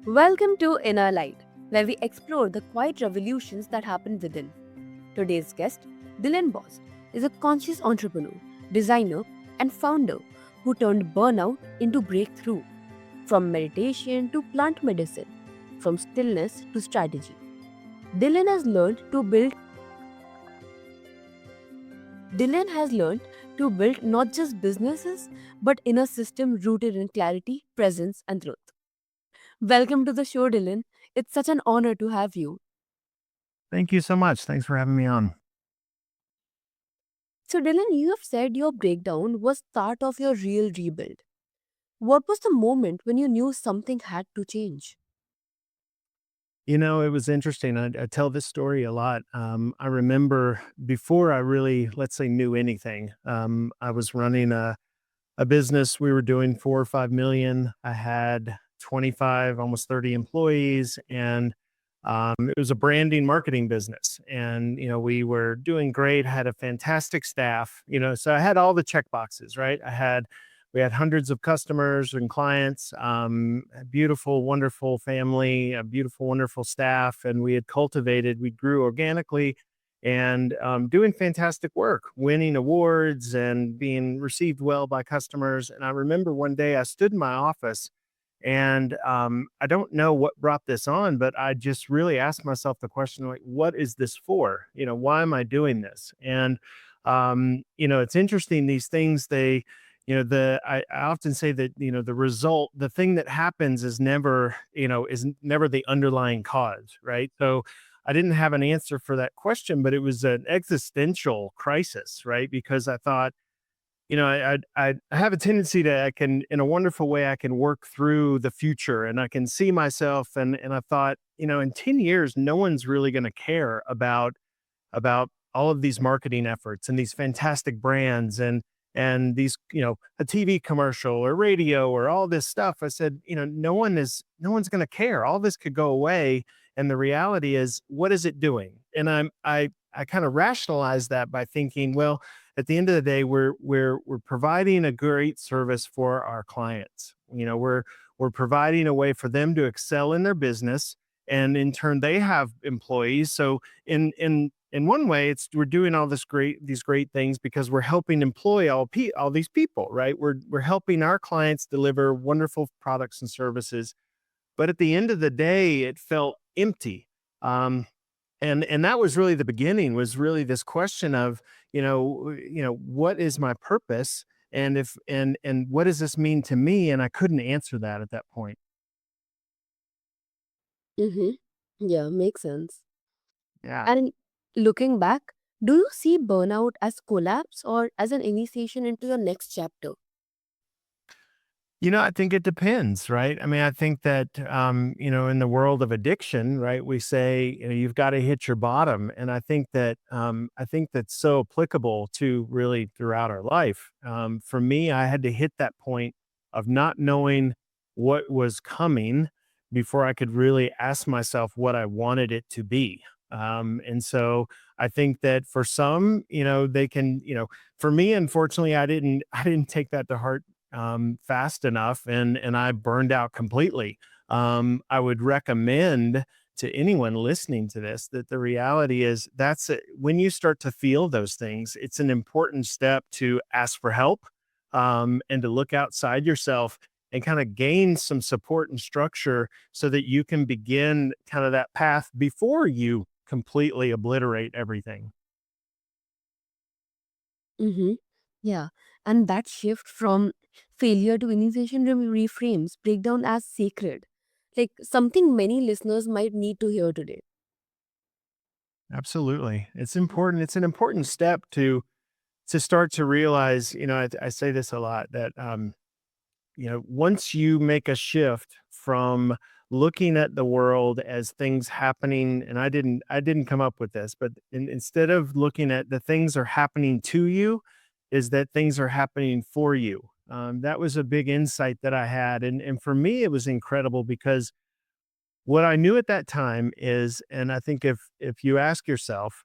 Welcome to Inner Light, where we explore the quiet revolutions that happen within. Today's guest, Dylan Bost, is a conscious entrepreneur, designer, and founder who turned burnout into breakthrough, from meditation to plant medicine, from stillness to strategy. Dylan has learned to build Dylan has learned to build not just businesses but inner system rooted in clarity, presence, and truth. Welcome to the show, Dylan. It's such an honor to have you. Thank you so much. Thanks for having me on. So, Dylan, you have said your breakdown was start of your real rebuild. What was the moment when you knew something had to change? It was interesting. I tell this story a lot. I remember before I really, let's say, knew anything, I was running a business. We were doing 4 or 5 million. I had 25, almost 30 employees, and it was a branding marketing business. And, we were doing great, had a fantastic staff, so I had all the check boxes, right? We had hundreds of customers and clients, a beautiful, wonderful family, a beautiful, wonderful staff. And we grew organically and doing fantastic work, winning awards and being received well by customers. And I remember one day I stood in my office and I don't know what brought this on, but I just really asked myself the question, like, what is this for? Why am I doing this? And, it's interesting, these things, I often say that, the result, the thing that happens is never the underlying cause, right? So I didn't have an answer for that question, but it was an existential crisis, right? Because I thought, I have a tendency to, I can, in a wonderful way, I can work through the future and I can see myself. And I thought, in 10 years, no one's really going to care about all of these marketing efforts and these fantastic brands and these, a TV commercial or radio or all this stuff. I said, no one's going to care. All this could go away. And the reality is, what is it doing? And I kind of rationalized that by thinking, well, at the end of the day, we're providing a great service for our clients. We're providing a way for them to excel in their business, and in turn, they have employees. So in one way, it's we're doing all these great things because we're helping employ all these people, right? We're helping our clients deliver wonderful products and services. But at the end of the day, it felt empty. Um, and that was really the beginning, was really this question of, what is my purpose? And what does this mean to me? And I couldn't answer that at that point. Mm-hmm. Yeah, makes sense. Yeah. And looking back, do you see burnout as collapse or as an initiation into your next chapter? I think it depends, right? I mean, I think that, in the world of addiction, right, we say, you've got to hit your bottom. And I think that's so applicable to really throughout our life. For me, I had to hit that point of not knowing what was coming before I could really ask myself what I wanted it to be. And so I think that for some, they can, for me, unfortunately, I didn't take that to heart fast enough, and I burned out completely. I would recommend to anyone listening to this that the reality is that's it. When you start to feel those things, it's an important step to ask for help, and to look outside yourself and kind of gain some support and structure so that you can begin kind of that path before you completely obliterate everything. Mm-hmm. Yeah. And that shift from failure to initiation reframes breakdown as sacred, like something many listeners might need to hear today. Absolutely. It's important. It's an important step to start to realize, I say this a lot, that once you make a shift from looking at the world as things happening, and I didn't come up with this, but instead of looking at the things are happening to you, is that things are happening for you. That was a big insight that I had, and for me, it was incredible because what I knew at that time is, and I think if you ask yourself,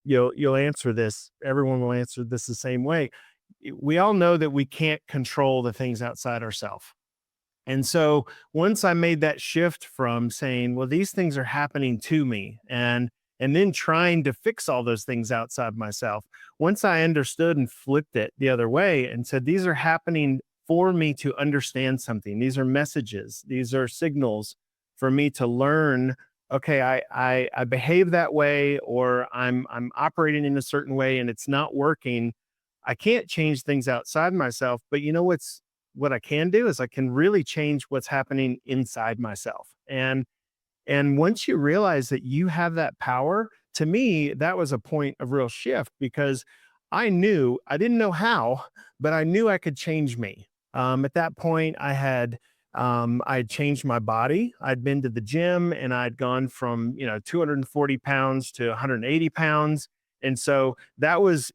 you'll answer this. Everyone will answer this the same way. We all know that we can't control the things outside ourselves. And so once I made that shift from saying, well, these things are happening to me, and then trying to fix all those things outside myself. Once I understood and flipped it the other way and said, these are happening for me to understand something. These are messages, these are signals for me to learn. Okay, I behave that way, or I'm operating in a certain way and it's not working. I can't change things outside myself, but you know what I can do is I can really change what's happening inside myself. And once you realize that you have that power, to me, that was a point of real shift because I didn't know how, but I knew I could change me. At that point, I had changed my body. I'd been to the gym and I'd gone from, 240 pounds to 180 pounds. And so that was,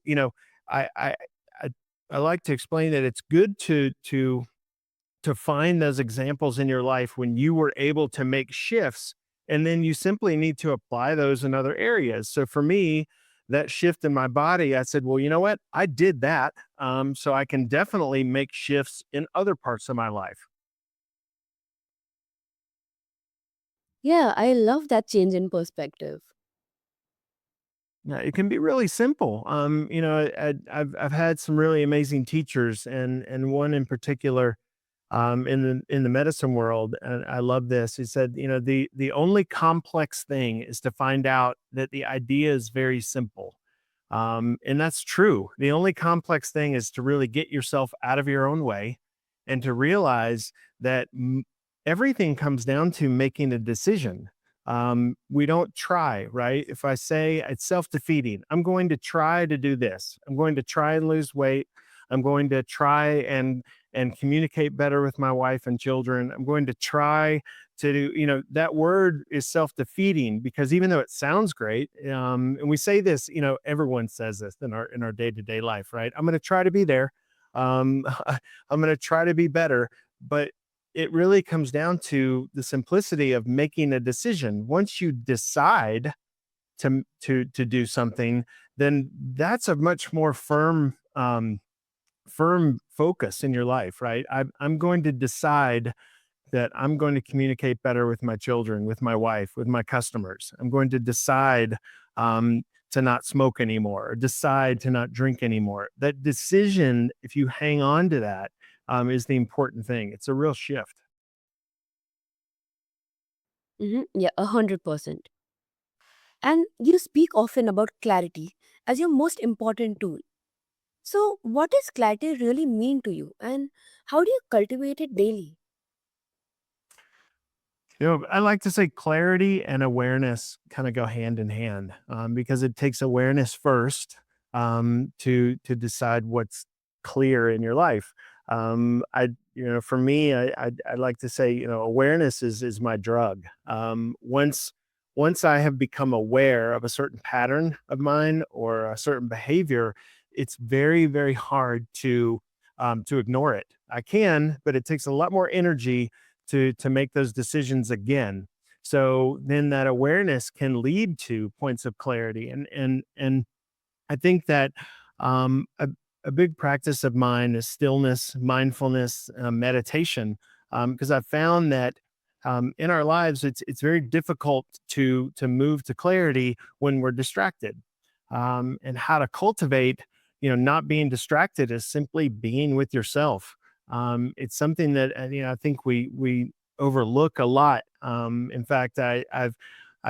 I, I, I, I like to explain that it's good to find those examples in your life when you were able to make shifts, and then you simply need to apply those in other areas. So for me, that shift in my body, I said, well, you know what? I did that. So I can definitely make shifts in other parts of my life. Yeah, I love that change in perspective. Yeah, it can be really simple. I've had some really amazing teachers, and one in particular, in the medicine world, and I love this. He said, the only complex thing is to find out that the idea is very simple. And that's true. The only complex thing is to really get yourself out of your own way and to realize that everything comes down to making a decision. We don't try, right? If I say it's self defeating, I'm going to try to do this, I'm going to try and lose weight, I'm going to try and communicate better with my wife and children. I'm going to try to do, that word is self-defeating because even though it sounds great, and we say this, everyone says this in our day-to-day life, right? I'm going to try to be there. I'm going to try to be better, but it really comes down to the simplicity of making a decision. Once you decide to do something, then that's a much more firm focus in your life, right? I'm going to decide that I'm going to communicate better with my children, with my wife, with my customers. I'm going to decide to not smoke anymore, or decide to not drink anymore. That decision, if you hang on to that, is the important thing. It's a real shift. Yeah, 100%. And you speak often about clarity as your most important tool. So, what does clarity really mean to you, and how do you cultivate it daily? I like to say clarity and awareness kind of go hand in hand, because it takes awareness first, to decide what's clear in your life. For me, I like to say, awareness is my drug. Once I have become aware of a certain pattern of mine or a certain behavior, it's very very hard to ignore it. I can, but it takes a lot more energy to make those decisions again. So then that awareness can lead to points of clarity. And I think that a big practice of mine is stillness, mindfulness, meditation, because I've found that in our lives it's very difficult to move to clarity when we're distracted. And how to cultivate, not being distracted is simply being with yourself. It's something that I think we overlook a lot. In fact, I've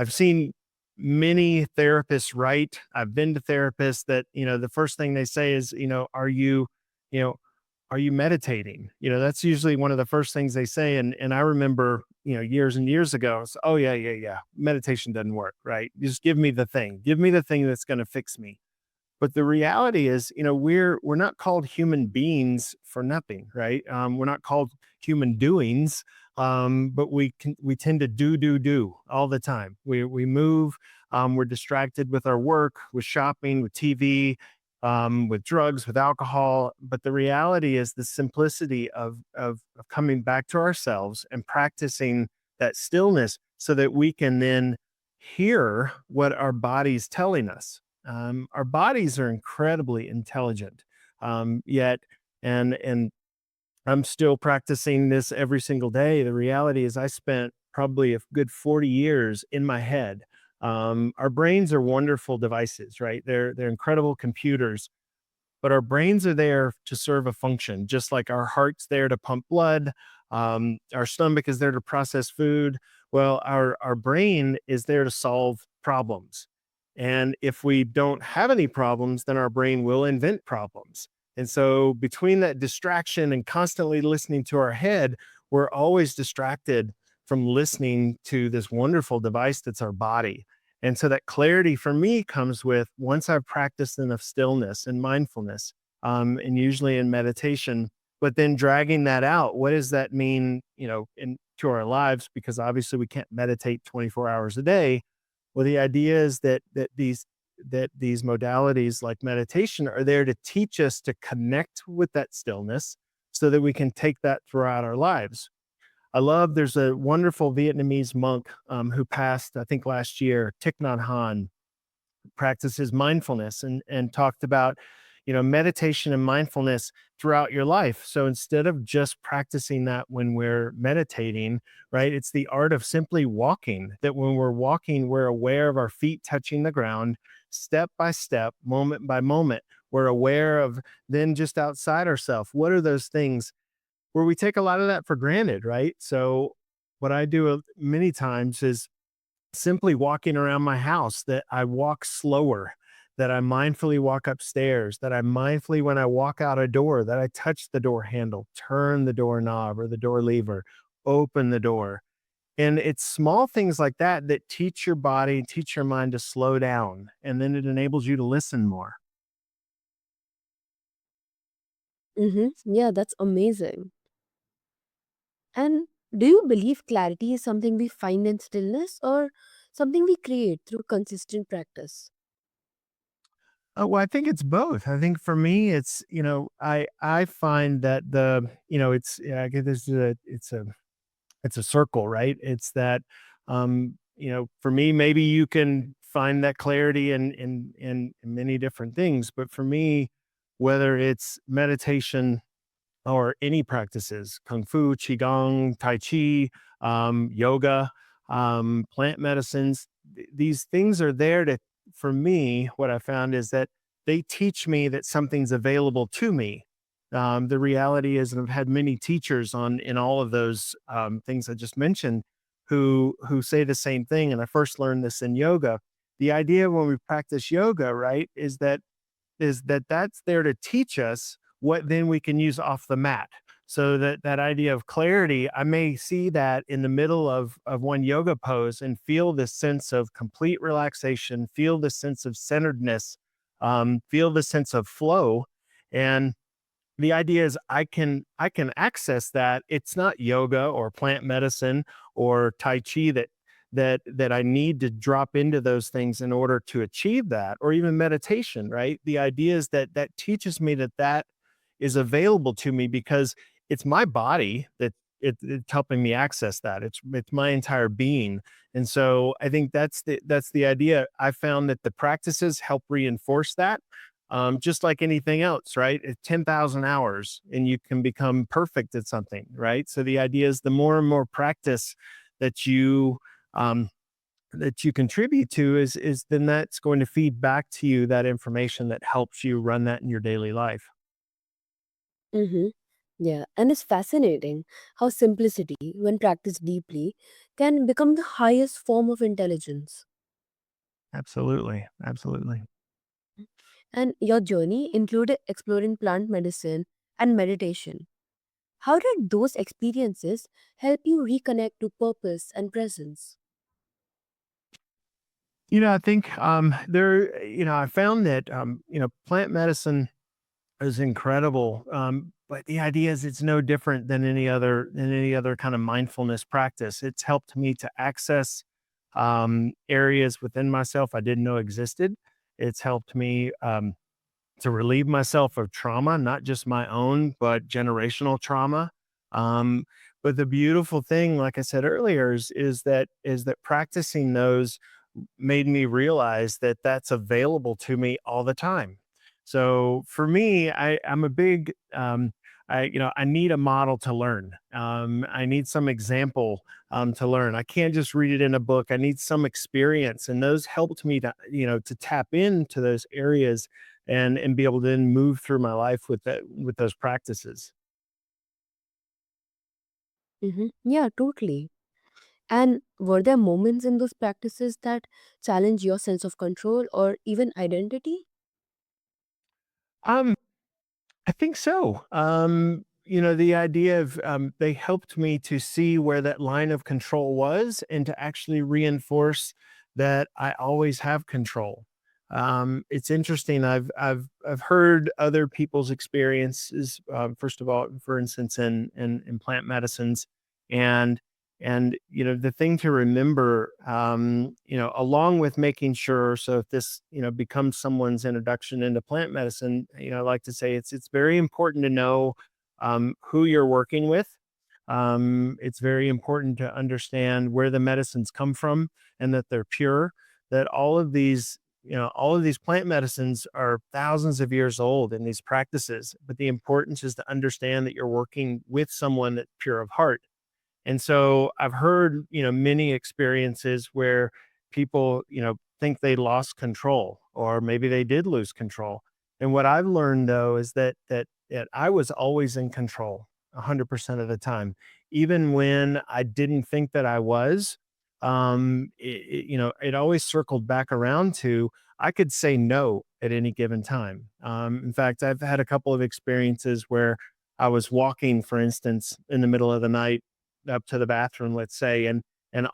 seen many therapists write. I've been to therapists that the first thing they say is, you know, are you meditating? That's usually one of the first things they say. And I remember, years and years ago, it's, oh yeah, yeah, yeah. Meditation doesn't work, right? Just give me the thing. Give me the thing that's going to fix me. But the reality is, we're not called human beings for nothing, right? We're not called human doings, but we tend to do all the time. We move, we're distracted with our work, with shopping, with TV, with drugs, with alcohol. But the reality is the simplicity of coming back to ourselves and practicing that stillness, so that we can then hear what our body's telling us. Our bodies are incredibly intelligent, yet, and I'm still practicing this every single day. The reality is I spent probably a good 40 years in my head. Our brains are wonderful devices, right? They're incredible computers, but our brains are there to serve a function, just like our heart's there to pump blood. Our stomach is there to process food. Well, our brain is there to solve problems. And if we don't have any problems, then our brain will invent problems. And so, between that distraction and constantly listening to our head, we're always distracted from listening to this wonderful device that's our body. And so that clarity for me comes with once I've practiced enough stillness and mindfulness, and usually in meditation, but then dragging that out. What does that mean, into our lives? Because obviously we can't meditate 24 hours a day. Well, the idea is that these modalities like meditation are there to teach us to connect with that stillness so that we can take that throughout our lives. There's a wonderful Vietnamese monk who passed, I think last year, Thich Nhat Hanh, practices mindfulness and talked about, meditation and mindfulness throughout your life. So instead of just practicing that when we're meditating, right, it's the art of simply walking, that when we're walking, we're aware of our feet touching the ground, step by step, moment by moment. We're aware of then just outside ourselves. What are those things where we take a lot of that for granted, right? So, what I do many times is simply walking around my house, that I walk slower, that I mindfully walk upstairs, that I mindfully, when I walk out a door, that I touch the door handle, turn the doorknob or the door lever, open the door. And it's small things like that that teach your body, teach your mind to slow down. And then it enables you to listen more. Yeah, that's amazing. And do you believe clarity is something we find in stillness or something we create through consistent practice? Well, I think it's both. I think for me, it's I find that it's yeah, I get this is a it's a circle, right? It's that for me, maybe you can find that clarity in many different things, but for me, whether it's meditation or any practices, kung fu, qigong, tai chi, yoga, plant medicines. These things are there to, for me, what I found is that they teach me that something's available to me. The reality is, and I've had many teachers on in all of those things I just mentioned, who say the same thing. And I first learned this in yoga. The idea when we practice yoga, right, is that that's there to teach us what then we can use off the mat. So that idea of clarity, I may see that in the middle of one yoga pose and feel this sense of complete relaxation, feel this sense of centeredness, feel the sense of flow. And the idea is I can access that. It's not yoga or plant medicine or tai chi that I need to drop into those things in order to achieve that, or even meditation, right? The idea is that that teaches me that is available to me because it's my body that it's helping me access that. It's my entire being. And so I think that's the idea. I found that the practices help reinforce that. Just like anything else, right? It's 10,000 hours and you can become perfect at something, right? So the idea is the more and more practice that you um, that you contribute to is then that's going to feed back to you that information that helps you run that in your daily life. Mm-hmm. Yeah, and it's fascinating how simplicity, when practiced deeply, can become the highest form of intelligence. Absolutely. Absolutely. And your journey included exploring plant medicine and meditation. How did those experiences help you reconnect to purpose and presence? I think I found that plant medicine is incredible. But the idea is it's no different than any other kind of mindfulness practice. It's helped me to access areas within myself I didn't know existed. It's helped me to relieve myself of trauma, not just my own, but generational trauma. Um, but the beautiful thing, like I said earlier, is that practicing those made me realize that that's available to me all the time. So for me, I'm a big I need a model to learn. I need some example to learn. I can't just read it in a book. I need some experience, and those helped me to to tap into those areas and be able to then move through my life with that with those practices. Yeah, totally. And were there moments in those practices that challenge your sense of control or even identity? Um, I think so. The idea of they helped me to see where that line of control was and to actually reinforce that I always have control. It's interesting. I've heard other people's experiences. First of all, for instance, in plant medicines, and the thing to remember, along with making sure. So if this becomes someone's introduction into plant medicine, I like to say it's very important to know who you're working with. It's very important to understand where the medicines come from and that they're pure. That all of these plant medicines are thousands of years old in these practices, but the importance is to understand that you're working with someone that's pure of heart. And so I've heard, many experiences where people, think they lost control or maybe they did lose control. And what I've learned though is that I was always in control 100% of the time. Even when I didn't think that I was, it always circled back around to I could say no at any given time. In fact, I've had a couple of experiences where I was walking, for instance, in the middle of the night up to the bathroom, let's say, and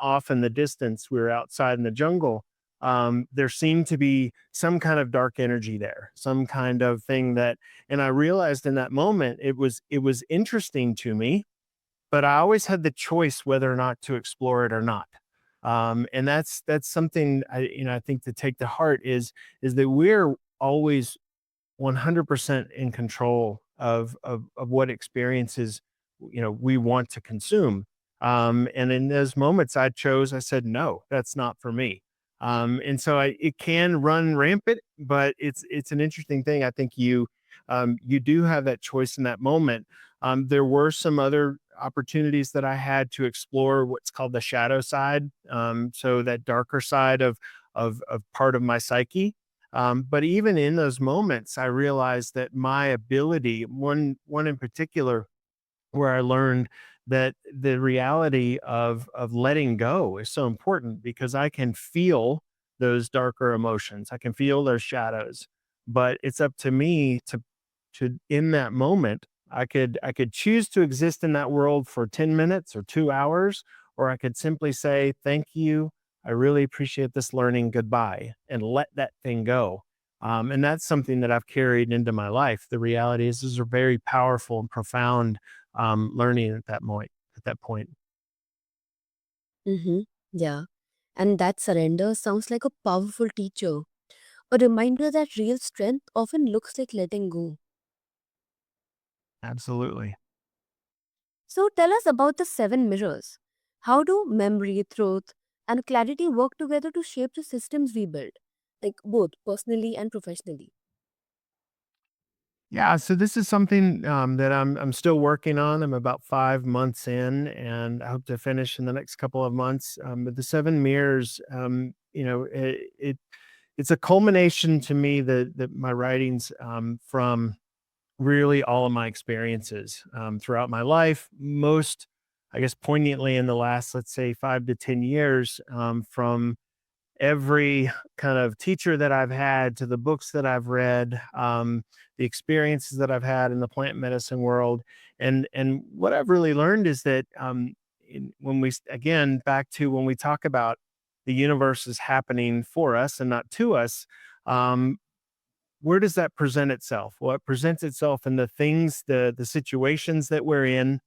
off in the distance, we were outside in the jungle. There seemed to be some kind of dark energy there, some kind of thing that, and I realized in that moment it was interesting to me, but I always had the choice whether or not to explore it or not. And that's something I think to take to heart is that we're always 100% in control of what experiences we want to consume. And in those moments I said no, that's not for me. And so it can run rampant, but it's an interesting thing. I think you do have that choice in that moment. There were some other opportunities that I had to explore what's called the shadow side, so that darker side of part of my psyche. But even in those moments, I realized that my ability, one in particular, where I learned that the reality of letting go is so important because I can feel those darker emotions. I can feel those shadows, but it's up to me to in that moment, I could choose to exist in that world for 10 minutes or 2 hours, or I could simply say, "Thank you. I really appreciate this learning. Goodbye," and let that thing go. And that's something that I've carried into my life. The reality is, these are very powerful and profound learning at that point. At that point, Mm-hmm. Yeah. And that surrender sounds like a powerful teacher, a reminder that real strength often looks like letting go. absolutely. So tell us about the seven mirrors. How do memory, truth, and clarity work together to shape the systems we build, like both personally and professionally? Yeah, so this is something that I'm still working on. I'm about 5 months in, and I hope to finish in the next couple of months. But the seven mirrors, it's a culmination to me that my writings from really all of my experiences throughout my life. Most, I guess, poignantly in the last, let's say, 5 to 10 years, from every kind of teacher that I've had to the books that I've read, the experiences that I've had in the plant medicine world, and what I've really learned is that when again back to when we talk about the universe is happening for us and not to us, um, where does that present itself? Well, it presents itself in the things, the situations that we're in,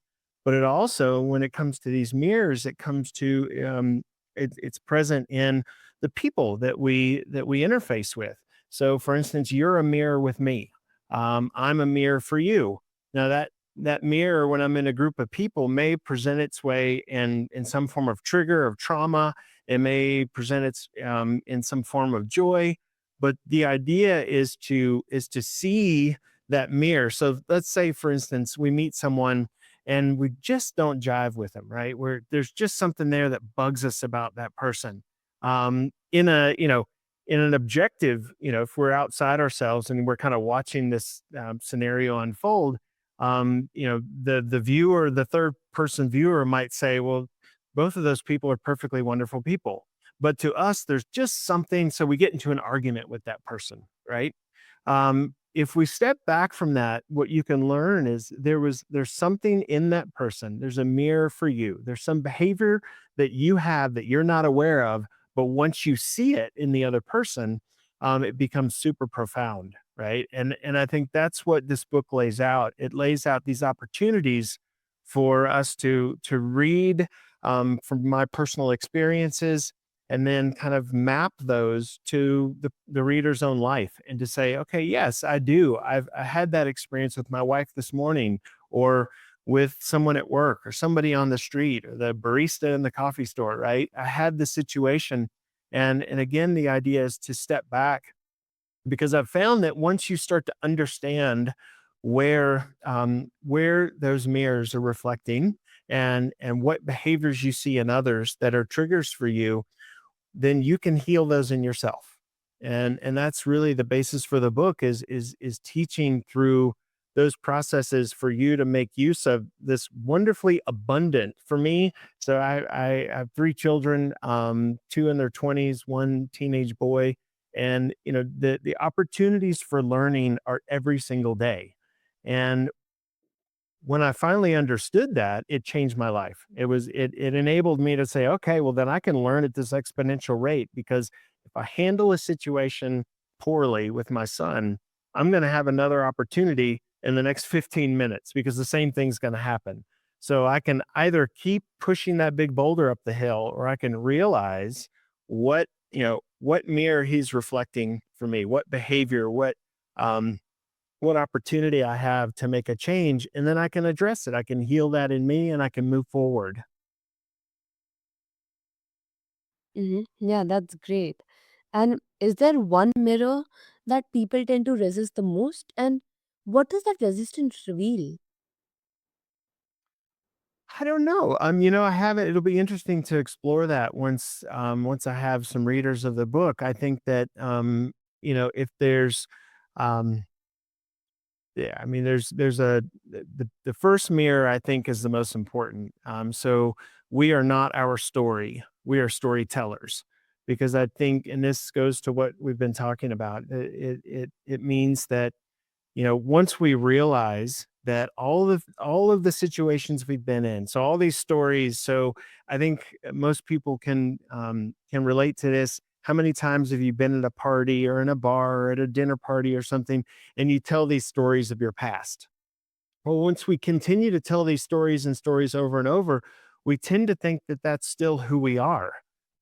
but it also, when it comes to these mirrors, it comes to it's present in the people that we interface with. So, for instance, you're a mirror with me. I'm a mirror for you. Now that mirror, when I'm in a group of people, may present its way in some form of trigger of trauma. It may present its in some form of joy, but the idea is to see that mirror. So let's say, for instance, we meet someone and we just don't jive with them, right? Where there's just something there that bugs us about that person. In a, in an objective, if we're outside ourselves and we're kind of watching this scenario unfold, the viewer, the third person viewer might say, well, both of those people are perfectly wonderful people. But to us, there's just something. So we get into an argument with that person, right? If we step back from that, what you can learn is there's something in that person. There's a mirror for you. There's some behavior that you have that you're not aware of, but once you see it in the other person, it becomes super profound, right? And I think that's what this book lays out. It lays out these opportunities for us to read from my personal experiences and then kind of map those to the reader's own life and to say, okay, yes, I do. I had that experience with my wife this morning, or with someone at work, or somebody on the street, or the barista in the coffee store, right? I had this situation. And again, the idea is to step back, because I've found that once you start to understand where those mirrors are reflecting, and what behaviors you see in others that are triggers for you, then you can heal those in yourself. And that's really the basis for the book, is teaching through those processes for you to make use of this wonderfully abundant for me. So I have three children, two in their 20s, one teenage boy. And the opportunities for learning are every single day. And when I finally understood that, it changed my life. It enabled me to say, okay, well then I can learn at this exponential rate, because if I handle a situation poorly with my son, I'm going to have another opportunity in the next 15 minutes, because the same thing's going to happen. So I can either keep pushing that big boulder up the hill, or I can realize what mirror he's reflecting for me, what behavior, um, what opportunity I have to make a change, and then I can address it. I can heal that in me and I can move forward. Yeah, that's great. And is there one mirror that people tend to resist the most? And what does that resistance reveal? I don't know. I haven't. It'll be interesting to explore that once I have some readers of the book. I think that if there's um yeah, I mean, there's the first mirror, I think, is the most important. So we are not our story; we are storytellers, because I think, and this goes to what we've been talking about. It means that, once we realize that all of the situations we've been in, so all these stories, so I think most people can relate to this. How many times have you been at a party, or in a bar, or at a dinner party or something, and you tell these stories of your past? Well, once we continue to tell these stories and stories over and over, we tend to think that that's still who we are.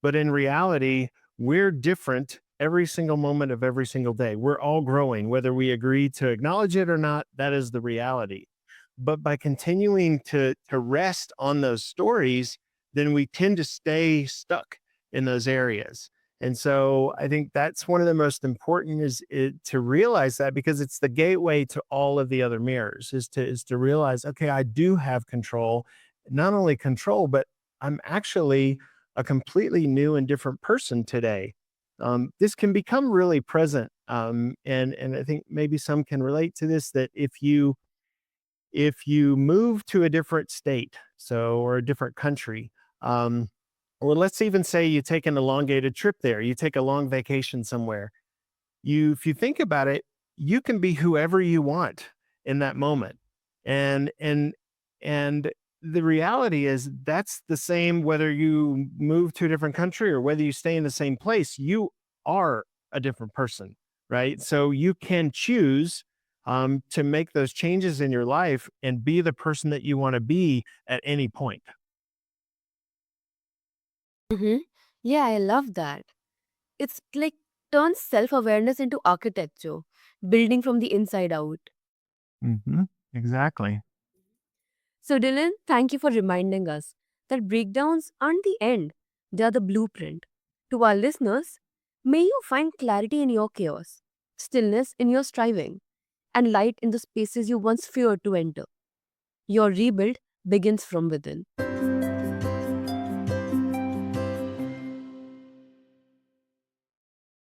But in reality, we're different every single moment of every single day. We're all growing, whether we agree to acknowledge it or not. That is the reality. But by continuing to rest on those stories, then we tend to stay stuck in those areas. And so I think that's one of the most important, to realize that, because it's the gateway to all of the other mirrors, is to realize, okay, I do have control, not only control, but I'm actually a completely new and different person today. This can become really present. And I think maybe some can relate to this, that if you move to a different state, or a different country, um, or let's even say you take an elongated trip there, you take a long vacation somewhere. If you think about it, you can be whoever you want in that moment. And and and the reality is, that's the same whether you move to a different country or whether you stay in the same place. You are a different person, right? So you can choose to make those changes in your life and be the person that you want to be at any point. hmm Yeah, I love that. It's like turns self awareness into architecture, building from the inside out. Hmm. Exactly. So, Dylan, thank you for reminding us that breakdowns aren't the end, they are the blueprint. To our listeners, may you find clarity in your chaos, stillness in your striving, and light in the spaces you once feared to enter. Your rebuild begins from within.